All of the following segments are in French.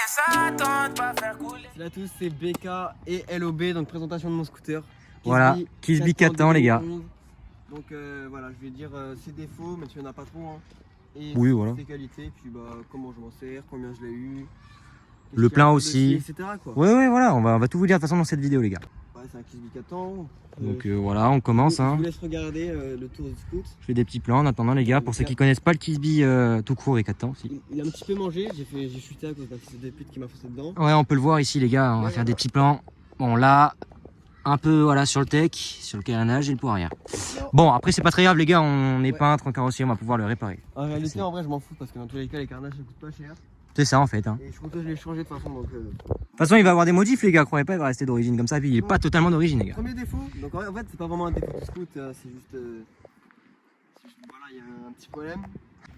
Salut à tous, c'est BK et LOB, donc présentation de mon scooter. Voilà, Kisby 4 ans les gars. Donc voilà, je vais dire ses défauts, mais tu n'en as pas trop. Hein. Et oui, voilà. ses qualités, puis bah, comment je m'en sers, combien je l'ai eu. Le plein aussi. Etc., quoi. Ouais, voilà, on va tout vous dire de toute façon dans cette vidéo les gars. Ouais, c'est un Kisby 4 ans. Donc voilà, on commence. Je hein. vous laisse regarder le tour du scoot. Je fais des petits plans en attendant les gars, pour ceux qui connaissent pas le Kisby tout court et 4 ans aussi. Il a un petit peu mangé, j'ai chuté à cause d'un fils de pute qui m'a foncé dedans. Ouais, on peut le voir ici les gars, on va faire des petits plans. Bon là, un peu voilà sur le tech, sur le carénage et le poids arrière. Bon après c'est pas très grave les gars, on est peintre en carrosserie, on va pouvoir le réparer. En réalité en vrai je m'en fous parce que dans tous les cas les carnages ça coûte pas cher. C'est ça en fait. Hein. Et je compte que je l'ai changé de toute façon donc... De toute façon il va avoir des modifs les gars, croyez pas il va rester d'origine comme ça, puis il est pas totalement d'origine les gars. Premier défaut, donc en fait c'est pas vraiment un défaut du scoot, c'est juste... voilà il y a un petit problème.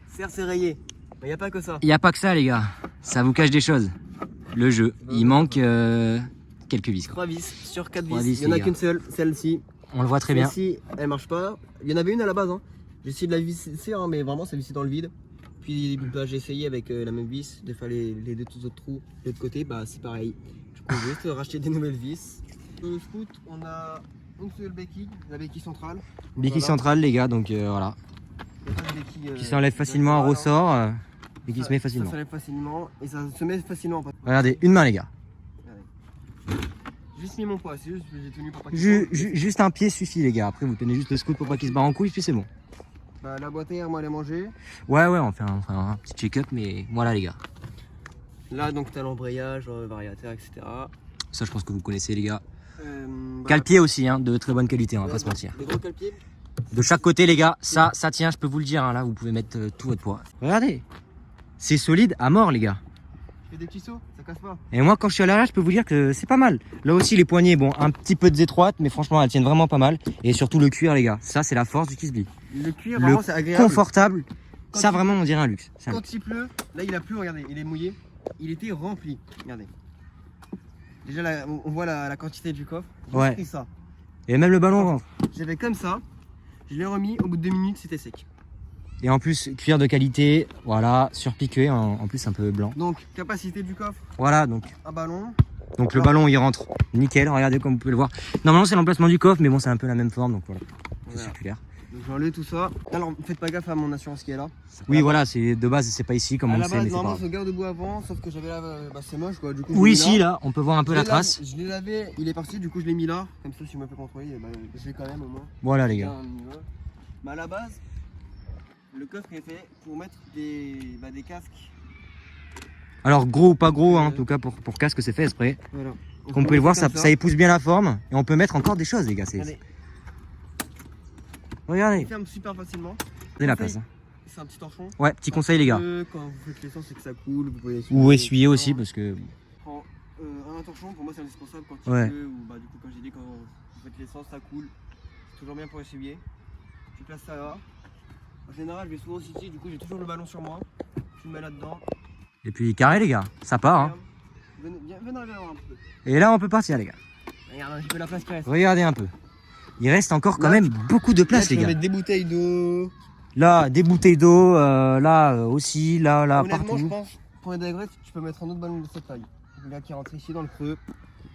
Serre c'est rayé, mais il n'y a pas que ça. Il n'y a pas que ça les gars, ça vous cache des choses. Le jeu, il manque quelques vis. 3 vis sur 4 3 vis, il n'y en a qu'une seule, celle-ci. On le voit très bien. Celle-ci elle marche pas, il y en avait une à la base, hein. J'ai essayé de la visser hein, mais vraiment c'est vissé dans le vide. Puis bah, j'ai essayé avec la même vis de faire les deux autres trous de l'autre côté, bah c'est pareil. Je peux juste racheter des nouvelles vis. Sur le scoot, on a une seule béquille, la béquille centrale. Béquille centrale les gars, donc voilà. Qui s'enlève facilement en ressort et qui se met facilement. Ça s'enlève facilement et ça se met facilement. Regardez, une main les gars. Juste mis mon poids, c'est juste que j'ai tenu pour pas juste un pied suffit les gars, après vous tenez juste le scoot pour pas qu'il se barre en couille puis c'est bon. Bah, la boîte à air, moi, elle est mangée. Ouais, on fait un petit check-up, mais voilà les gars. Là, donc, t'as l'embrayage, variateur, etc. Ça, je pense que vous connaissez les gars. Bah, cale-pied aussi, hein, de très bonne qualité, on va pas se mentir. Des gros cale-pieds. De chaque côté les gars, ça tient, je peux vous le dire, hein, là vous pouvez mettre tout votre poids. Regardez, c'est solide à mort les gars. Je fais des petits sauts, ça casse pas. Et moi quand je suis à l'arrière, je peux vous dire que c'est pas mal. Là aussi les poignées, bon, un petit peu étroites, mais franchement elles tiennent vraiment pas mal. Et surtout le cuir les gars, ça c'est la force du Kisby. Le cuir, vraiment c'est agréable. Confortable, ça vraiment on dirait un luxe. Quand il pleut, là il a plu, regardez, il est mouillé. Il était rempli, regardez. Déjà là, on voit la quantité du coffre. J'ai pris ça. Et même le ballon rentre. J'avais comme ça, je l'ai remis, au bout de 2 minutes c'était sec. Et en plus cuir de qualité, voilà, surpiqué, en plus un peu blanc. Donc capacité du coffre. Voilà donc. Un ballon. Donc le ballon il rentre nickel, regardez comme vous pouvez le voir. Normalement c'est l'emplacement du coffre mais bon c'est un peu la même forme donc voilà. C'est circulaire. Donc j'enlève tout ça. Alors faites pas gaffe à mon assurance qui est là. Oui voilà, c'est de base c'est pas ici comme on le sait mais c'est pas normalement grave. je garde debout avant, sauf que j'avais là, c'est moche quoi. Du coup, oui ici là, on peut voir un peu la trace. Je l'ai lavé, il est parti, du coup je l'ai mis là. Comme ça si je me fais contrôler, je l'ai quand même au moins. Voilà les gars. Mais à la base, le coffre est fait pour mettre des casques. Alors gros ou pas gros, hein, en tout cas pour casque c'est fait exprès. Voilà. Comme vous pouvez le voir, ça épouse bien la forme et on peut mettre encore des choses les gars. Regardez. Il ferme super facilement. C'est la place. Hein. C'est un petit torchon. Ouais, petit conseil les gars. Quand vous faites l'essence et que ça coule, vous pouvez essuyer. Ou essuyer aussi parce que... Un torchon pour moi c'est indispensable quand il pleut ou du coup quand j'ai dit quand vous faites l'essence ça coule. C'est toujours bien pour essuyer. Je place ça là. En général je vais souvent au city, du coup j'ai toujours le ballon sur moi. Je le mets là-dedans. Et puis carré les gars, ça part hein. Venez voir un peu. Et là on peut partir les gars. Regarde un petit peu la place qui reste. Regardez un peu. Il reste encore quand même beaucoup de place les gars. Je vais mettre des bouteilles d'eau. Là des bouteilles d'eau, là aussi, là partout. Je pense pour les dégrettes tu peux mettre un autre ballon de cette taille. Là qui rentre ici dans le creux.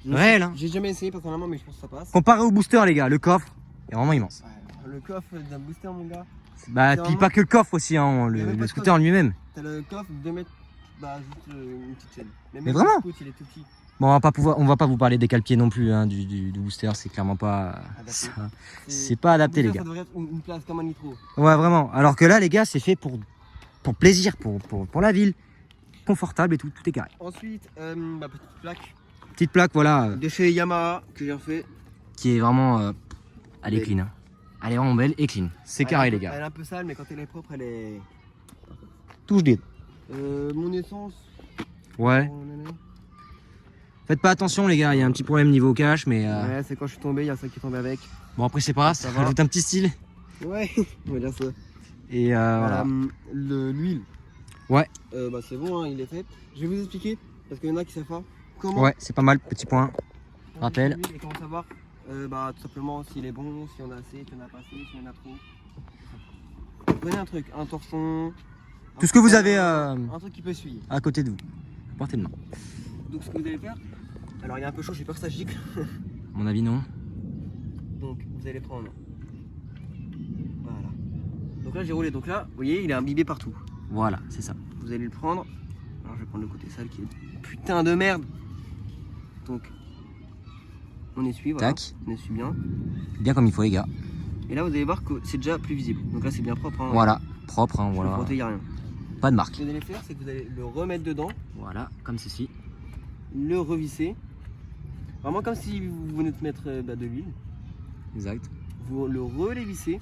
Réel hein. J'ai jamais essayé personnellement mais je pense que ça passe. Comparé au booster les gars, le coffre est vraiment immense. Ouais, le coffre d'un booster mon gars. Bah puis pas que le coffre aussi hein, le scooter en lui-même. T'as le coffre de 2 mètres, juste une petite chaîne. Mais vraiment le scoot, il est tout petit. Bon on va pas vous parler des cale-pieds non plus hein, du booster, c'est clairement pas c'est pas adapté les gars. Ça devrait être une place comme un nitro. Ouais vraiment, alors que là les gars c'est fait pour plaisir, pour la ville, confortable et tout est carré. Ensuite petite plaque. Petite plaque voilà. De chez Yamaha que j'ai refait. Qui est vraiment, elle est clean. Hein. Elle est vraiment belle et clean. C'est carré les gars. Elle est un peu sale mais quand elle est propre elle est... Touche des. Mon essence. Ouais. Faites pas attention les gars, il y a un petit problème niveau cash mais... Ouais c'est quand je suis tombé, il y a ça qui est tombé avec. Bon après c'est pas grave, ça rajoute un petit style. Ouais, on va dire ça. Et voilà. L'huile. Ouais. C'est bon, hein, il est fait. Je vais vous expliquer, parce qu'il y en a qui savent pas. Comment ouais, c'est pas mal, petit point. Rappel. Et comment savoir tout simplement s'il est bon, si on a assez, si on a pas assez, si on a trop. Prenez un truc, un torchon. Tout ce que vous avez un truc qui peut essuyer. à côté de vous. portée de main. Donc ce que vous allez faire, alors il est un peu chaud, j'ai peur que ça gicle. À mon avis, non. Donc vous allez prendre, voilà. Donc là j'ai roulé, donc là, vous voyez, il est imbibé partout. Voilà, c'est ça. Vous allez le prendre, alors je vais prendre le côté sale qui est putain de merde. Donc on essuie, voilà. Tac. On essuie bien. Bien comme il faut, les gars. Et là vous allez voir que c'est déjà plus visible. Donc là c'est bien propre. Hein. Voilà, propre, hein, voilà. Il n'y a rien. Pas de Ce marque. que vous allez faire, c'est que vous allez le remettre dedans, Voilà, comme ceci. le revisser. Vraiment comme si vous venez de mettre de l'huile. Exact. Vous le relévissez.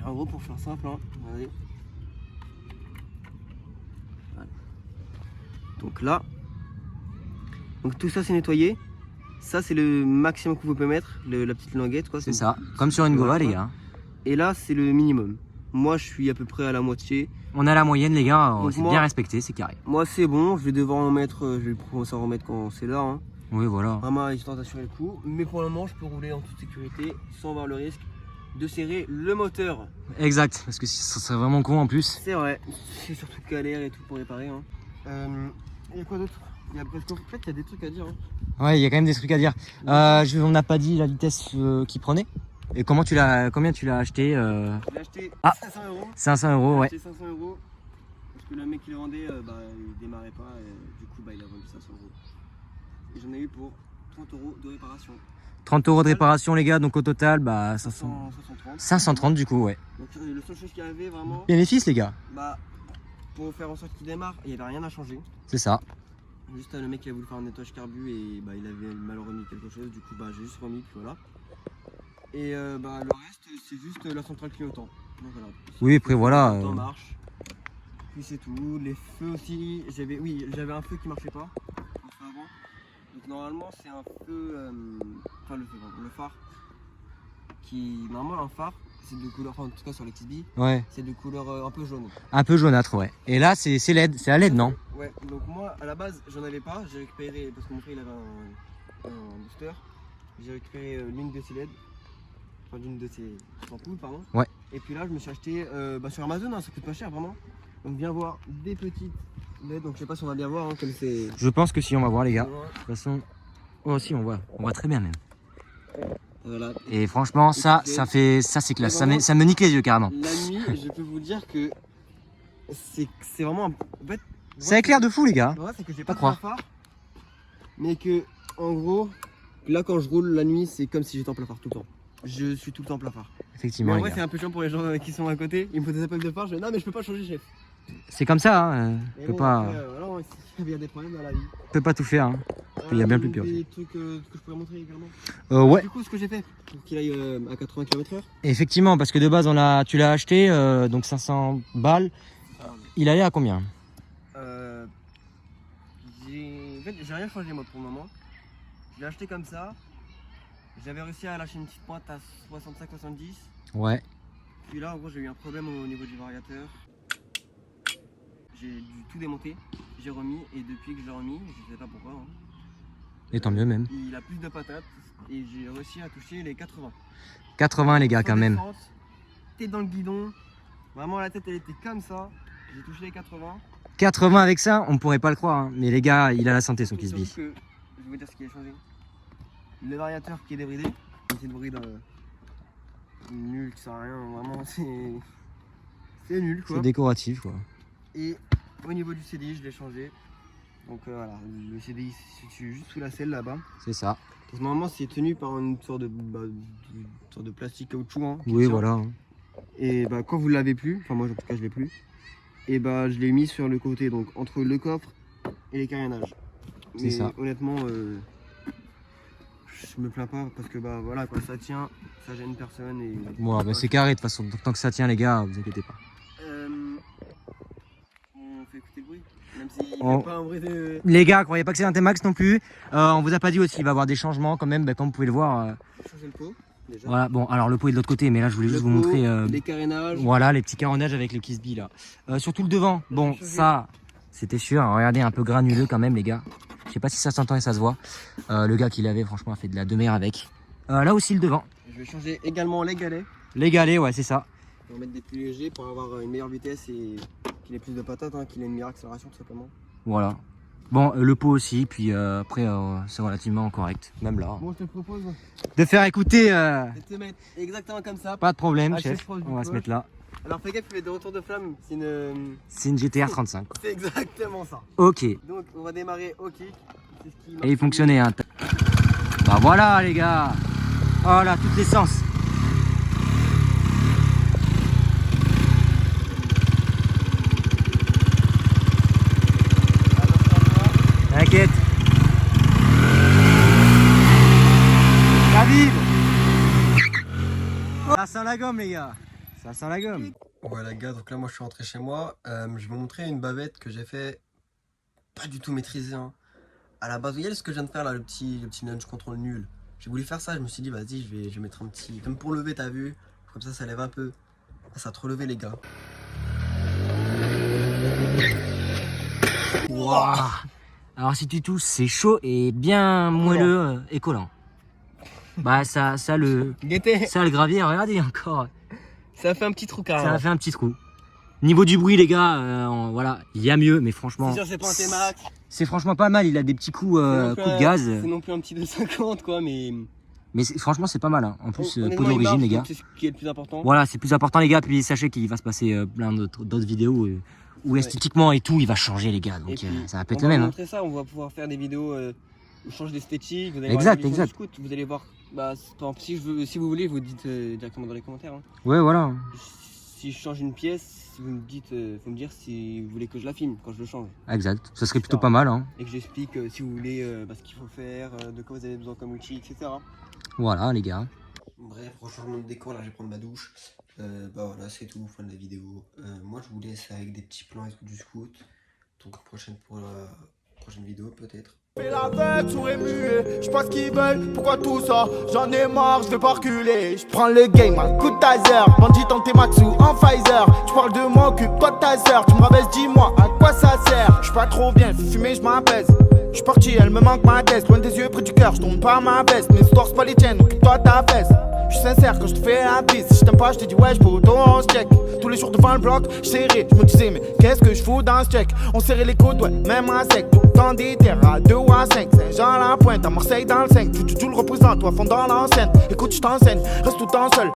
En gros, pour faire simple, hein, regardez. Voilà. Donc là, donc tout ça c'est nettoyé. Ça c'est le maximum que vous pouvez mettre, la petite languette quoi. C'est ça. Comme sur une Gova, les gars. Et là c'est le minimum. Moi je suis à peu près à la moitié. On a la moyenne, les gars. Donc C'est moi- bien respecté, c'est carré. Moi c'est bon, je vais devoir en mettre, je vais commencer à en remettre quand c'est là. Hein. Oui, voilà. Vraiment histoire d'assurer le coup. Mais pour le moment je peux rouler en toute sécurité sans avoir le risque de serrer le moteur. Exact. Parce que ça serait vraiment con en plus. C'est vrai, c'est surtout galère et tout pour réparer. Hein. Il y a quoi d'autre? Parce qu'en fait il y a des trucs à dire. Hein. Ouais, il y a quand même des trucs à dire. On n'a pas dit la vitesse qu'il prenait. Et combien tu l'as acheté Je l'ai acheté Ah. 500 euros. 500 euros, Je l'ai ouais. acheté 500 euros parce que le mec qui le vendait, il démarrait pas et du coup il a vendu 500 euros. Et j'en ai eu pour 30 euros de réparation. 30 euros de réparation, les gars. Donc au total, 530. 530 du coup, ouais. Donc le seul chose qu'il y avait vraiment, Bénéfice, les gars. pour faire en sorte qu'il démarre, il n'y avait rien à changer. C'est ça. Juste le mec qui a voulu faire un nettoyage carbu et il avait mal remis quelque chose, du coup j'ai juste remis puis voilà. Et le reste c'est juste la centrale clignotant. Donc voilà. Oui, après voilà. Le temps marche. Puis c'est tout. Les feux aussi, j'avais un feu qui marchait pas. Un feu avant. Donc normalement c'est un feu, enfin le phare. Normalement un phare, c'est de couleur, enfin en tout cas sur les XB, Ouais. c'est de couleur un peu jaune. Un peu jaunâtre, ouais. Et là, c'est LED. C'est à LED, non? Ouais, donc moi à la base j'en avais pas, j'ai récupéré, parce que mon frère il avait un booster, j'ai récupéré l'une de ses LED, enfin l'une de ses ampoules pardon. Ouais. Et puis là je me suis acheté sur Amazon, hein, ça coûte pas cher vraiment. Donc bien voir des petites LED, donc je sais pas si on va bien voir hein, comme c'est. Je pense que si, on va voir, les gars. De Ouais. toute façon. Oh, si, on voit. On voit très bien, même. Voilà. Et franchement, ça c'est classe. Ça me nique les yeux, carrément. La nuit, je peux vous dire que c'est vraiment en fait, Ça éclaire de fou, les gars. ouais, c'est que j'ai Pas pas croire. de phare, mais que en gros, là quand je roule la nuit, c'est comme si j'étais en plein phare tout le temps. Je suis tout le temps en plein phare. Mais Effectivement, en les vrai, gars. c'est un peu chiant pour les gens qui sont à côté. Ils me font des appels de phare. Je dis non, mais je peux pas changer, chef. C'est comme ça, hein. Mais On peut bon, pas, après, voilà, il y a des problèmes dans la vie. tout faire, hein. Il y a bien plus pire Des trucs que je pourrais montrer également. Ouais. Du coup, ce que j'ai fait pour qu'il aille à 80 km/h. Effectivement, parce que de base, tu l'as acheté, donc 500 balles. Il allait à combien? En fait, j'ai rien changé moi pour le moment. Je l'ai acheté comme ça. J'avais réussi à lâcher une petite pointe à 65-70. Ouais. Puis là, en gros, j'ai eu un problème au niveau du variateur. J'ai dû tout démonter. J'ai remis et depuis que j'ai remis, je sais pas pourquoi, hein, Et tant mieux, même. il a plus de patates et j'ai réussi à toucher les 80. 80, les gars, quand Sans même. descente, tête dans le guidon. Vraiment, la tête, elle était comme ça. J'ai touché les 80. 80 avec ça, on pourrait pas le croire, hein. Mais les gars, il a la santé, son Et surtout Kisby. que, je vais vous dire ce qui a changé. Le variateur qui est débridé. C'est débridé nul, ça sert à rien. Vraiment, c'est nul quoi. C'est décoratif, quoi. Et au niveau du CDI, je l'ai changé. Donc voilà, le CDI se situe juste sous la selle là-bas. C'est ça. Parce que normalement, c'est tenu par une sorte de plastique caoutchouc. Hein, qui Oui, tient. voilà. Hein. Et quand vous l'avez plus, enfin moi en tout cas je l'ai plus, et je l'ai mis sur le côté, donc entre le coffre et les carénages. C'est Mais ça. honnêtement, je me plains pas parce que voilà quoi, ça tient, ça gêne personne et. Bon, c'est carré, de toute façon. Tant que ça tient, les gars, vous inquiétez pas. On fait écouter le bruit, même s'il On- fait pas un bruit de. Les gars, croyez pas que c'est un T-Max non plus. On vous a pas dit aussi, il va y avoir des changements quand même, comme vous pouvez le voir. Changer le pot déjà. Voilà, bon, alors le pot est de l'autre côté, mais là je voulais juste Le vous pot, montrer. les carénages. Voilà, les petits carénages avec le Kisby là. Surtout le devant. Bon, changer. ça, c'était sûr. Regardez, un peu granuleux quand même, les gars. Je sais pas si ça s'entend et ça se voit. Le gars qui l'avait, franchement, a fait de la demeure avec. Là aussi, le devant. Je vais changer également les galets. Les galets, ouais, c'est ça. Pour mettre des plus légers pour avoir une meilleure vitesse et qu'il ait plus de patates, hein, qu'il ait une meilleure accélération tout simplement. Voilà. Bon, le pot aussi, puis après, c'est relativement correct, même là. Bon, je te propose De faire écouter, de te mettre exactement comme ça. pas de problème, Ah, chef. chef, proche du On va se poche. mettre là. Alors fais gaffe, les deux retours de flamme, C'est une GTR 35. quoi. c'est exactement ça. Ok. Donc on va démarrer au kick. C'est ce qui marche Et il fonctionnait, hein. Bah voilà, les gars. Oh là, toute l'essence. T'inquiète. Ça vibre. Ça sent la gomme, les gars. Ça sent la gomme. Ouais les gars, donc là moi je suis rentré chez moi. Je vais vous montrer une bavette que j'ai fait pas du tout maîtrisée. Hein. À la base, vous voyez ce que je viens de faire là, le petit nudge contrôle nul. J'ai voulu faire ça, je me suis dit vas-y je vais mettre un petit. Comme pour lever, t'as vu? Comme ça lève un peu. Ah, ça a trop levé les gars. Wow. Alors si tu touches, c'est chaud et bien moelleux et collant. Bah ça le gravier, regardez encore. Ça a fait un petit trou carrément. Ça a fait un petit trou. Niveau du bruit, les gars, voilà, il y a mieux, mais franchement. C'est sûr, c'est pas un T-Max. C'est franchement pas mal. Il a des petits coups de gaz. C'est non plus un petit 250 quoi, mais. Mais franchement, c'est pas mal. Hein. En plus, Honnêtement, peu il d'origine, marche, les gars. donc c'est ce qui est le plus important. Voilà, c'est plus important, les gars. Puis sachez qu'il va se passer plein d'autres vidéos où esthétiquement et tout, il va changer, les gars. Et Donc puis, ça va peut être on le va même. Hein. montrer ça, on va pouvoir faire des vidéos où on change d'esthétique. Vous allez Exact, voir l'évolution exact. du scoot, vous allez voir. Bah, par exemple, si vous voulez, vous dites directement dans les commentaires. Hein. Ouais, voilà. Si je change une pièce, vous me dites, faut me dire si vous voulez que je la filme quand je le change. Exact. Ça serait plutôt pas mal. Hein. Et que j'explique si vous voulez ce qu'il faut faire, de quoi vous avez besoin comme outil, etc. Voilà, les gars. Bref, changement de décor, là je vais prendre ma douche. Bah voilà, c'est tout, fin de la vidéo. Moi je vous laisse avec des petits plans et tout du scoot. Donc pour la prochaine vidéo peut-être. Fais l'aveugle, sourd et muet, je pense qu'ils veulent, pourquoi tout ça? J'en ai marre, je vais pas reculer. Je prends le game, un coup de taser, bandit en T-Max ou en Pfizer. Tu parles de moi, occupe-toi de ta sœur, tu me rabaisses, dis-moi à quoi ça sert. Je suis pas trop bien, fais fumer, je m'apaise. Je suis parti, elle me manque ma tête, loin des yeux, près du cœur, je tourne pas ma veste. Mes histoires, c'est pas les tiennes, occupe-toi de ta fesse. Je suis sincère quand je te fais un bis. Si je t'aime pas, je te dis ouais, je poto, on se check. Tous les jours devant le bloc, je serrais. Je me disais, mais qu'est-ce que je fous dans ce check? On serrait les coudes, ouais, même à sec. Tout le temps des terres à 2 ou à 5. Saint-Jean-la-Pointe, à Marseille dans le 5. Tout le représente, toi, fond dans l'enceinte. Écoute, je t'enseigne, reste tout le temps seul.